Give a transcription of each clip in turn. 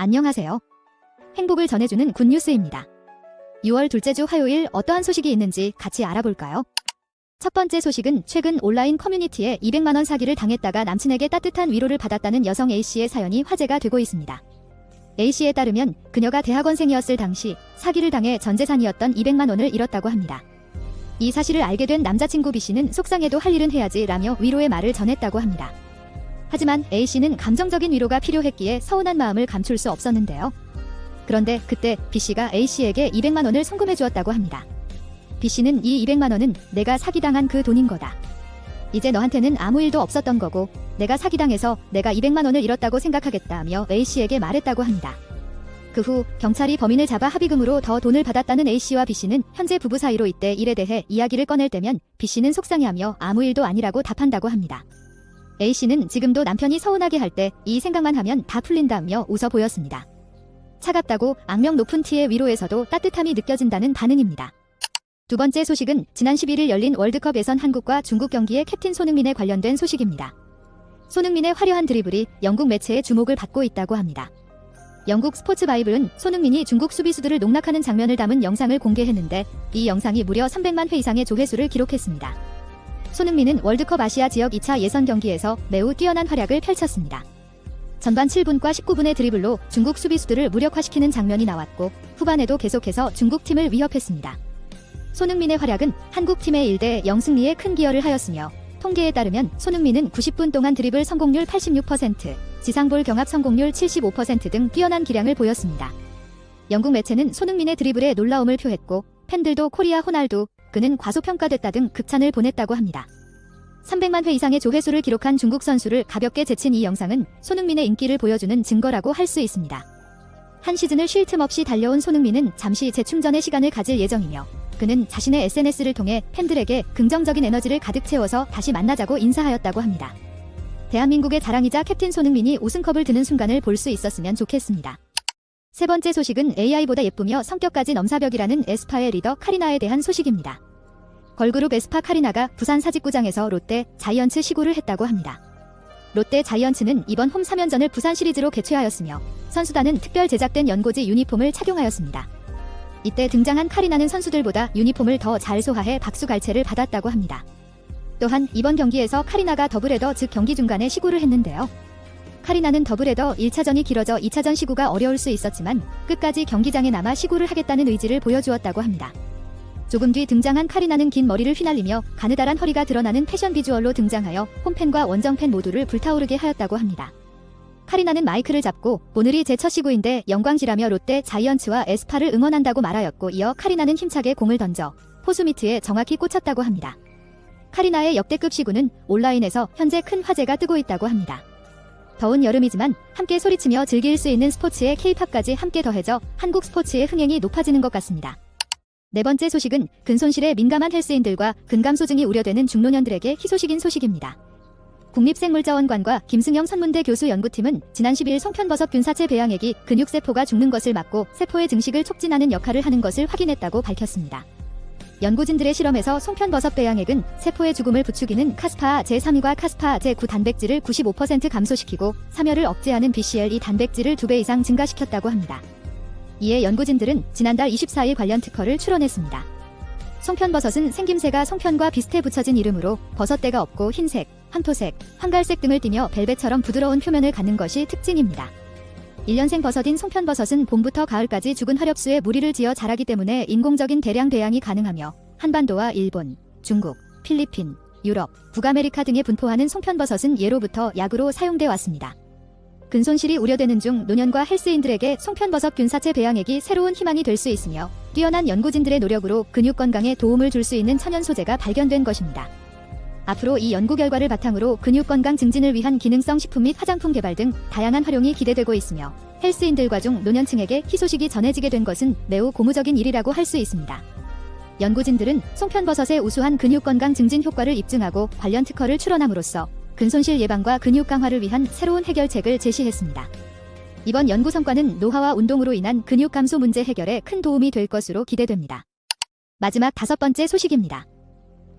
안녕하세요. 행복을 전해주는 굿뉴스입니다. 6월 둘째 주 화요일 어떠한 소식이 있는지 같이 알아볼까요? 첫 번째 소식은 최근 온라인 커뮤니티에 200만원 사기를 당했다가 남친에게 따뜻한 위로를 받았다는 여성 A씨의 사연이 화제가 되고 있습니다. A씨에 따르면 그녀가 대학원생이었을 당시 사기를 당해 전 재산이었던 200만원을 잃었다고 합니다. 이 사실을 알게 된 남자친구 B씨는 속상해도 할 일은 해야지 라며 위로의 말을 전했다고 합니다. 하지만 A씨는 감정적인 위로가 필요했기에 서운한 마음을 감출 수 없었는데요. 그런데 그때 B씨가 A씨에게 200만원을 송금해 주었다고 합니다. B씨는 이 200만원은 내가 사기당한 그 돈인 거다. 이제 너한테는 아무 일도 없었던 거고 내가 사기당해서 내가 200만원을 잃었다고 생각하겠다며 A씨에게 말했다고 합니다. 그 후 경찰이 범인을 잡아 합의금으로 더 돈을 받았다는 A씨와 B씨는 현재 부부 사이로 이때 일에 대해 이야기를 꺼낼 때면 B씨는 속상해하며 아무 일도 아니라고 답한다고 합니다. A씨는 지금도 남편이 서운하게 할 때 이 생각만 하면 다 풀린다며 웃어 보였습니다. 차갑다고 악명 높은 티의 위로에서도 따뜻함이 느껴진다는 반응입니다. 두 번째 소식은 지난 11일 열린 월드컵 예선 한국과 중국 경기의 캡틴 손흥민에 관련된 소식입니다. 손흥민의 화려한 드리블이 영국 매체의 주목을 받고 있다고 합니다. 영국 스포츠 바이블은 손흥민이 중국 수비수들을 농락하는 장면을 담은 영상을 공개했는데 이 영상이 무려 300만 회 이상의 조회수를 기록했습니다. 손흥민은 월드컵 아시아 지역 2차 예선 경기에서 매우 뛰어난 활약을 펼쳤습니다. 전반 7분과 19분의 드리블로 중국 수비수들을 무력화시키는 장면이 나왔고 후반에도 계속해서 중국팀을 위협했습니다. 손흥민의 활약은 한국팀의 1대0 승리에 큰 기여를 하였으며 통계에 따르면 손흥민은 90분 동안 드리블 성공률 86%, 지상볼 경합 성공률 75% 등 뛰어난 기량을 보였습니다. 영국 매체는 손흥민의 드리블에 놀라움을 표했고 팬들도 코리아 호날두, 그는 과소평가됐다 등 극찬을 보냈다고 합니다. 300만 회 이상의 조회수를 기록한 중국 선수를 가볍게 제친 이 영상은 손흥민의 인기를 보여주는 증거라고 할 수 있습니다. 한 시즌을 쉴 틈 없이 달려온 손흥민은 잠시 재충전의 시간을 가질 예정이며 그는 자신의 SNS를 통해 팬들에게 긍정적인 에너지를 가득 채워서 다시 만나자고 인사하였다고 합니다. 대한민국의 자랑이자 캡틴 손흥민이 우승컵을 드는 순간을 볼 수 있었으면 좋겠습니다. 세 번째 소식은 AI보다 예쁘며 성격까지 넘사벽이라는 에스파의 리더 카리나에 대한 소식입니다. 걸그룹 에스파 카리나가 부산 사직구장에서 롯데 자이언츠 시구를 했다고 합니다. 롯데 자이언츠는 이번 홈 3연전을 부산 시리즈로 개최하였으며 선수단은 특별 제작된 연고지 유니폼을 착용하였습니다. 이때 등장한 카리나는 선수들보다 유니폼을 더 잘 소화해 박수갈채를 받았다고 합니다. 또한 이번 경기에서 카리나가 더블헤더 즉 경기 중간에 시구를 했는데요. 카리나는 더블헤더 1차전이 길어져 2차전 시구가 어려울 수 있었지만 끝까지 경기장에 남아 시구를 하겠다는 의지를 보여주었다고 합니다. 조금 뒤 등장한 카리나는 긴 머리를 휘날리며 가느다란 허리가 드러나는 패션 비주얼로 등장하여 홈팬과 원정팬 모두를 불타오르게 하였다고 합니다. 카리나는 마이크를 잡고 오늘이 제 첫 시구인데 영광지라며 롯데 자이언츠와 에스파를 응원한다고 말하였고 이어 카리나는 힘차게 공을 던져 포수미트에 정확히 꽂혔다고 합니다. 카리나의 역대급 시구는 온라인에서 현재 큰 화제가 뜨고 있다고 합니다. 더운 여름이지만 함께 소리치며 즐길 수 있는 스포츠에 K-팝까지 함께 더해져 한국 스포츠의 흥행이 높아지는 것 같습니다. 네 번째 소식은 근손실에 민감한 헬스인들과 근감소증이 우려되는 중노년들에게 희소식인 소식입니다. 국립생물자원관과 김승영 선문대 교수 연구팀은 지난 10일 송편버섯 균사체 배양액이 근육세포가 죽는 것을 막고 세포의 증식을 촉진하는 역할을 하는 것을 확인했다고 밝혔습니다. 연구진들의 실험에서 송편버섯 배양액은 세포의 죽음을 부추기는 카스파아 제3과 카스파아 제9 단백질을 95% 감소시키고 사멸을 억제하는 BCL2 단백질을 2배 이상 증가시켰다고 합니다. 이에 연구진들은 지난달 24일 관련 특허를 출원했습니다. 송편버섯은 생김새가 송편과 비슷해 붙여진 이름으로 버섯대가 없고 흰색, 황토색, 황갈색 등을 띠며 벨벳처럼 부드러운 표면을 갖는 것이 특징입니다. 1년생 버섯인 송편버섯은 봄부터 가을까지 죽은 화렵수에 무리를 지어 자라기 때문에 인공적인 대량 배양이 가능하며 한반도와 일본, 중국, 필리핀, 유럽, 북아메리카 등에 분포하는 송편버섯은 예로부터 약으로 사용돼 왔습니다. 근손실이 우려되는 중 노년과 헬스인들에게 송편버섯 균사체 배양액이 새로운 희망이 될 수 있으며 뛰어난 연구진들의 노력으로 근육 건강에 도움을 줄 수 있는 천연 소재가 발견된 것입니다. 앞으로 이 연구 결과를 바탕으로 근육 건강 증진을 위한 기능성 식품 및 화장품 개발 등 다양한 활용이 기대되고 있으며 헬스인들과 중 노년층에게 희소식이 전해지게 된 것은 매우 고무적인 일이라고 할 수 있습니다. 연구진들은 송편버섯의 우수한 근육 건강 증진 효과를 입증하고 관련 특허를 출원함으로써 근손실 예방과 근육 강화를 위한 새로운 해결책을 제시했습니다. 이번 연구 성과는 노화와 운동으로 인한 근육 감소 문제 해결에 큰 도움이 될 것으로 기대됩니다. 마지막 다섯 번째 소식입니다.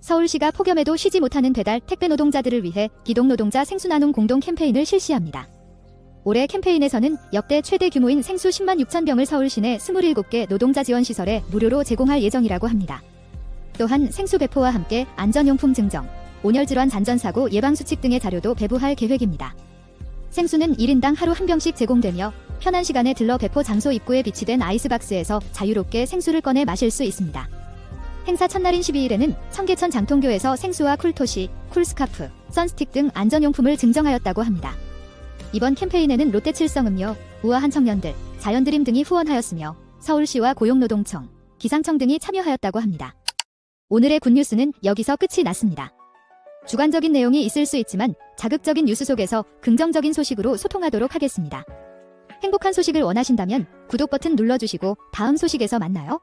서울시가 폭염에도 쉬지 못하는 배달 택배 노동자들을 위해 기동노동자 생수나눔 공동 캠페인을 실시합니다. 올해 캠페인에서는 역대 최대 규모인 생수 10만 6천 병을 서울 시내 27개 노동자 지원 시설에 무료로 제공할 예정이라고 합니다. 또한 생수 배포와 함께 안전용품 증정, 온열질환 잔전사고 예방수칙 등의 자료도 배부할 계획입니다. 생수는 1인당 하루 한 병씩 제공되며 편한 시간에 들러 배포 장소 입구에 비치된 아이스박스에서 자유롭게 생수를 꺼내 마실 수 있습니다. 행사 첫날인 12일에는 청계천 장통교에서 생수와 쿨토시, 쿨스카프, 선스틱 등 안전용품을 증정하였다고 합니다. 이번 캠페인에는 롯데칠성음료, 우아한 청년들, 자연드림 등이 후원하였으며 서울시와 고용노동청, 기상청 등이 참여하였다고 합니다. 오늘의 굿뉴스는 여기서 끝이 났습니다. 주관적인 내용이 있을 수 있지만 자극적인 뉴스 속에서 긍정적인 소식으로 소통하도록 하겠습니다. 행복한 소식을 원하신다면 구독 버튼 눌러주시고 다음 소식에서 만나요.